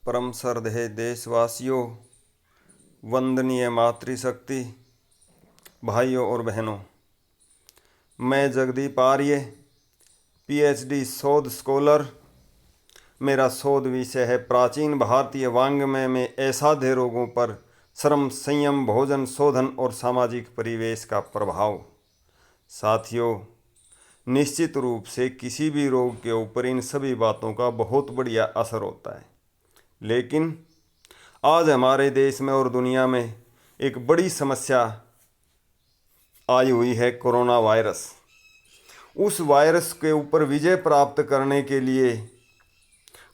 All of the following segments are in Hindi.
परम श्रद्धेय देशवासियों, वंदनीय मातृशक्ति, भाइयों और बहनों, मैं जगदीप आर्य, पीएचडी शोध स्कॉलर। मेरा शोध विषय है प्राचीन भारतीय वाङ्मय में असाध्य रोगों पर श्रम, संयम, भोजन, शोधन और सामाजिक परिवेश का प्रभाव। साथियों, निश्चित रूप से किसी भी रोग के ऊपर इन सभी बातों का बहुत बढ़िया असर होता है, लेकिन आज हमारे देश में और दुनिया में एक बड़ी समस्या आई हुई है, कोरोना वायरस। उस वायरस के ऊपर विजय प्राप्त करने के लिए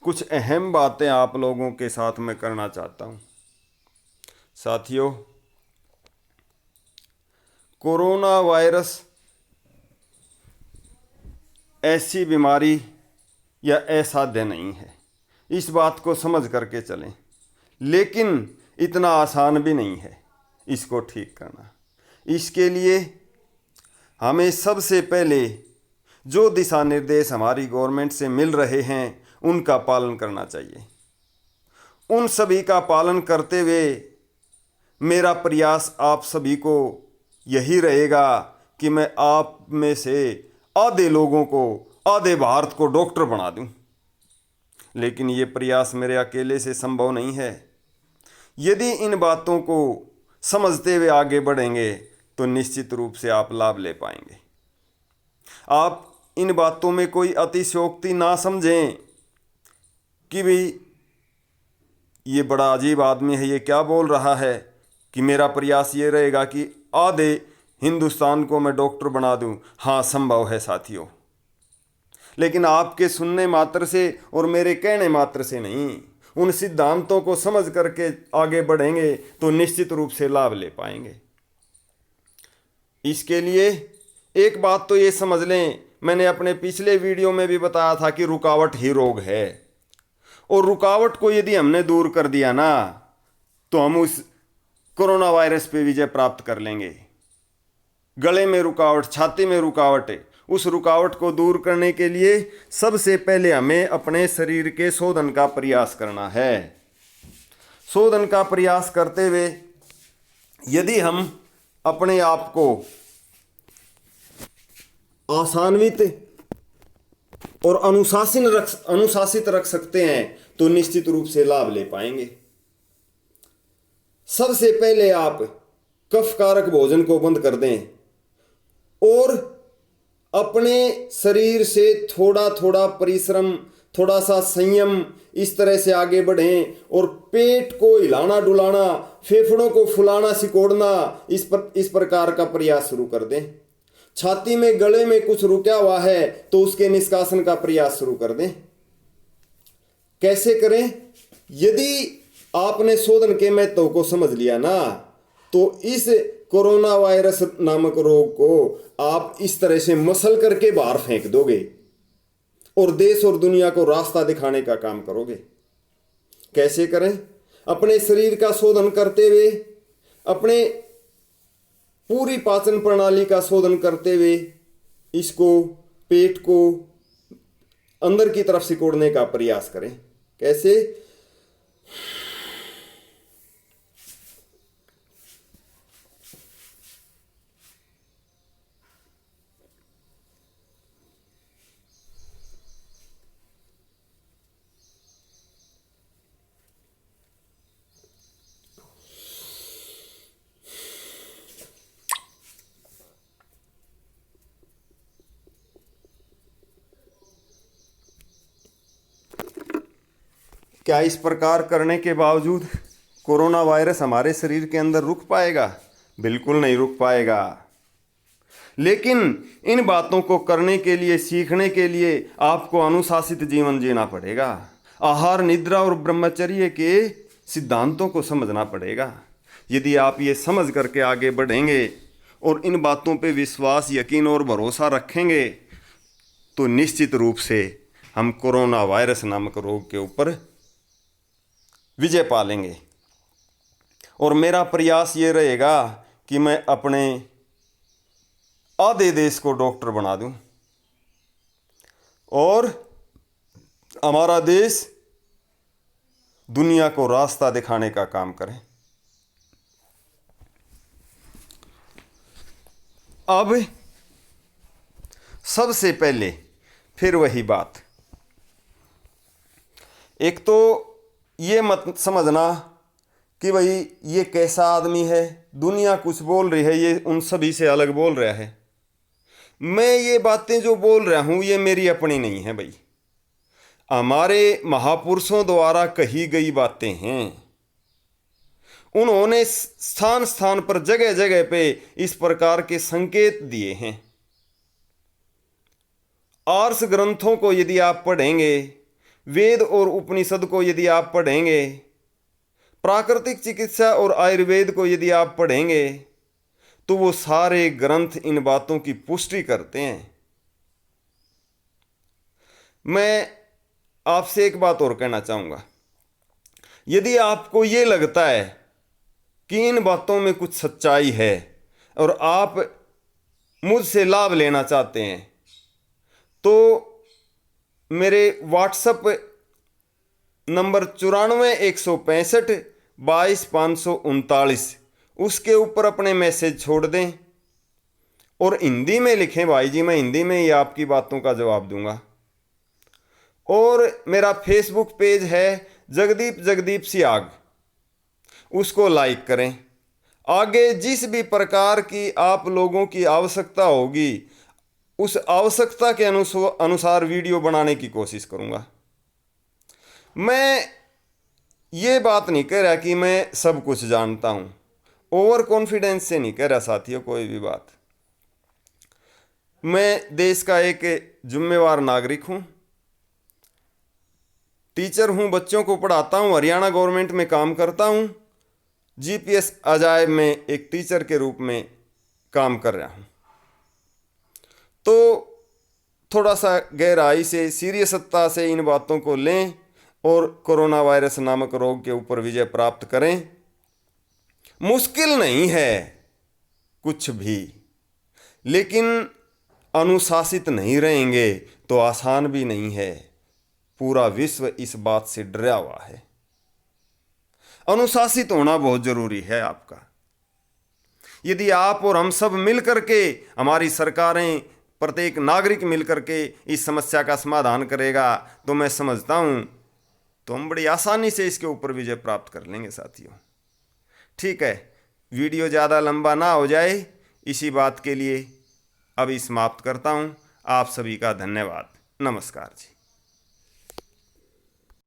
कुछ अहम बातें आप लोगों के साथ मैं करना चाहता हूं। साथियों, कोरोना वायरस ऐसी बीमारी या असाध्य नहीं है, इस बात को समझ करके चलें, लेकिन इतना आसान भी नहीं है इसको ठीक करना। इसके लिए हमें सबसे पहले जो दिशा निर्देश हमारी गवर्नमेंट से मिल रहे हैं उनका पालन करना चाहिए। उन सभी का पालन करते हुए मेरा प्रयास आप सभी को यही रहेगा कि मैं आप में से आधे लोगों को, आधे भारत को डॉक्टर बना दूं। लेकिन ये प्रयास मेरे अकेले से संभव नहीं है। यदि इन बातों को समझते हुए आगे बढ़ेंगे तो निश्चित रूप से आप लाभ ले पाएंगे। आप इन बातों में कोई अतिशयोक्ति ना समझें कि भाई ये बड़ा अजीब आदमी है, ये क्या बोल रहा है। कि मेरा प्रयास ये रहेगा कि आधे हिंदुस्तान को मैं डॉक्टर बना दूं। हाँ, संभव है साथियों, लेकिन आपके सुनने मात्र से और मेरे कहने मात्र से नहीं, उन सिद्धांतों को समझ करके आगे बढ़ेंगे तो निश्चित रूप से लाभ ले पाएंगे। इसके लिए एक बात तो ये समझ लें, मैंने अपने पिछले वीडियो में भी बताया था कि रुकावट ही रोग है, और रुकावट को यदि हमने दूर कर दिया ना तो हम उस कोरोना वायरस पे विजय प्राप्त कर लेंगे। गले में रुकावट, छाती में रुकावट है, उस रुकावट को दूर करने के लिए सबसे पहले हमें अपने शरीर के शोधन का प्रयास करना है। शोधन का प्रयास करते हुए यदि हम अपने आप को आसान्वित और अनुशासित रख सकते हैं तो निश्चित रूप से लाभ ले पाएंगे। सबसे पहले आप कफकारक भोजन को बंद कर दें और अपने शरीर से थोड़ा थोड़ा परिश्रम, थोड़ा सा संयम, इस तरह से आगे बढ़ें और पेट को हिलाना डुलाना, फेफड़ों को फुलाना सिकोड़ना, इस प्रकार का प्रयास शुरू कर दें। छाती में, गले में कुछ रुका हुआ है तो उसके निष्कासन का प्रयास शुरू कर दें। कैसे करें? यदि आपने शोधन के महत्व को समझ लिया ना तो इस कोरोना वायरस नामक रोग को आप इस तरह से मसल करके बाहर फेंक दोगे और देश और दुनिया को रास्ता दिखाने का काम करोगे। कैसे करें? अपने शरीर का शोधन करते हुए, अपने पूरी पाचन प्रणाली का शोधन करते हुए, इसको, पेट को अंदर की तरफ सिकोड़ने का प्रयास करें। कैसे? क्या इस प्रकार करने के बावजूद कोरोना वायरस हमारे शरीर के अंदर रुक पाएगा? बिल्कुल नहीं रुक पाएगा। लेकिन इन बातों को करने के लिए, सीखने के लिए आपको अनुशासित जीवन जीना पड़ेगा। आहार, निद्रा और ब्रह्मचर्य के सिद्धांतों को समझना पड़ेगा। यदि आप ये समझ करके आगे बढ़ेंगे और इन बातों पे विश्वास, यकीन और भरोसा रखेंगे तो निश्चित रूप से हम कोरोना वायरस नामक रोग के ऊपर विजय पा लेंगे। और मेरा प्रयास ये रहेगा कि मैं अपने आधे देश को डॉक्टर बना दूं और हमारा देश दुनिया को रास्ता दिखाने का काम करें। अब सबसे पहले फिर वही बात, एक तो ये मत समझना कि भाई ये कैसा आदमी है, दुनिया कुछ बोल रही है, ये उन सभी से अलग बोल रहा है। मैं ये बातें जो बोल रहा हूँ ये मेरी अपनी नहीं है भाई, हमारे महापुरुषों द्वारा कही गई बातें हैं। उन्होंने स्थान स्थान पर जगह जगह पे इस प्रकार के संकेत दिए हैं। आर्ष ग्रंथों को यदि आप पढ़ेंगे, वेद और उपनिषद को यदि आप पढ़ेंगे, प्राकृतिक चिकित्सा और आयुर्वेद को यदि आप पढ़ेंगे, तो वो सारे ग्रंथ इन बातों की पुष्टि करते हैं। मैं आपसे एक बात और कहना चाहूँगा, यदि आपको ये लगता है कि इन बातों में कुछ सच्चाई है और आप मुझसे लाभ लेना चाहते हैं, तो मेरे व्हाट्सएप नंबर 94-165-22-539 उसके ऊपर अपने मैसेज छोड़ दें और हिंदी में लिखें भाई जी, मैं हिंदी में ही आपकी बातों का जवाब दूंगा। और मेरा फेसबुक पेज है जगदीप सियाग, उसको लाइक करें। आगे जिस भी प्रकार की आप लोगों की आवश्यकता होगी उस आवश्यकता के अनुसार वीडियो बनाने की कोशिश करूंगा। मैं ये बात नहीं कह रहा कि मैं सब कुछ जानता हूं, ओवर कॉन्फिडेंस से नहीं कह रहा साथियों कोई भी बात। मैं देश का एक जिम्मेवार नागरिक हूं, टीचर हूं, बच्चों को पढ़ाता हूं, हरियाणा गवर्नमेंट में काम करता हूं, जीपीएस अजायब में एक टीचर के रूप में काम कर रहा हूं। तो थोड़ा सा गहराई से, सीरियसता से इन बातों को लें और कोरोना वायरस नामक रोग के ऊपर विजय प्राप्त करें। मुश्किल नहीं है कुछ भी, लेकिन अनुशासित नहीं रहेंगे तो आसान भी नहीं है। पूरा विश्व इस बात से डरा हुआ है। अनुशासित होना बहुत जरूरी है आपका। यदि आप और हम सब मिलकर के, हमारी सरकारें, प्रत्येक नागरिक मिलकर के इस समस्या का समाधान करेगा, तो मैं समझता हूं तो हम बड़ी आसानी से इसके ऊपर विजय प्राप्त कर लेंगे साथियों। ठीक है, वीडियो ज़्यादा लंबा ना हो जाए, इसी बात के लिए अभी समाप्त करता हूं। आप सभी का धन्यवाद। नमस्कार जी।